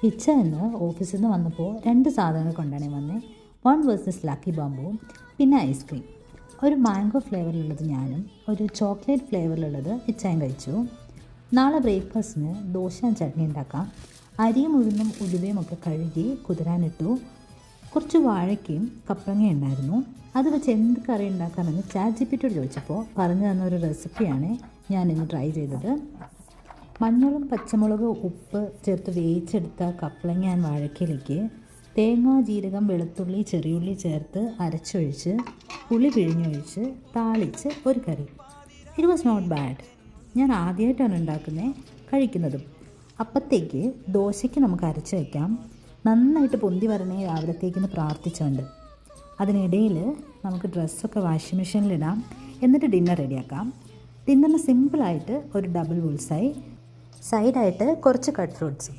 ഇച്ച ഇന്ന് ഓഫീസിൽ നിന്ന് വന്നപ്പോൾ 2 സാധനങ്ങൾ കൊണ്ടാണ് വന്നത്. 1 വേഴ്സസ് ലക്കി ബാമ്പുവും പിന്നെ ഐസ്ക്രീം. ഒരു മാംഗോ ഫ്ലേവറിലുള്ളത് ഞാനും ഒരു ചോക്ലേറ്റ് ഫ്ലേവറിലുള്ളത് ഇച്ചയും കഴിച്ചു. നാളെ ബ്രേക്ക്ഫാസ്റ്റിന് ദോശ ചട്നി ഉണ്ടാക്കാം. അരിയും ഉഴുന്നും ഉലുവയും ഒക്കെ കഴുകി കുതിരാനിട്ടു. കുറച്ച് വാഴയ്ക്കയും കപ്പളങ്ങയും ഉണ്ടായിരുന്നു. അത് വെച്ച് എന്ത് കറി ഉണ്ടാക്കാമെന്ന് ChatGPTയോട് ചോദിച്ചപ്പോൾ പറഞ്ഞു തന്ന ഒരു റെസിപ്പിയാണ് ഞാനിന്ന് ട്രൈ ചെയ്തത്. മഞ്ഞളും പച്ചമുളക് ഉപ്പ് ചേർത്ത് വേവിച്ചെടുത്ത കപ്പളങ്ങ ആൻഡ് വാഴയ്ക്കയിലേക്ക് തേങ്ങ, ജീരകം, വെളുത്തുള്ളി, ചെറിയുള്ളി ചേർത്ത് അരച്ചൊഴിച്ച് പുളി പിഴിഞ്ഞൊഴിച്ച് താളിച്ച് ഒരു കറി. It was not bad. ഞാൻ ആദ്യമായിട്ടാണ് കഴിക്കുന്നതും. അപ്പത്തേക്ക് ദോശയ്ക്ക് നമുക്ക് അരച്ച് വയ്ക്കാം. നന്നായിട്ട് പൊന്തി വരണേ രാവിലത്തേക്കെന്ന് പ്രാർത്ഥിച്ചുകൊണ്ട്. അതിനിടയിൽ നമുക്ക് ഡ്രസ്സൊക്കെ വാഷിംഗ് മെഷീനിലിടാം. എന്നിട്ട് ഡിന്നർ റെഡിയാക്കാം. ഡിന്നറിന് സിമ്പിളായിട്ട് ഒരു ഡബിൾ ബുൾസൈ, സൈഡായിട്ട് കുറച്ച് കട്ട് ഫ്രൂട്ട്സും.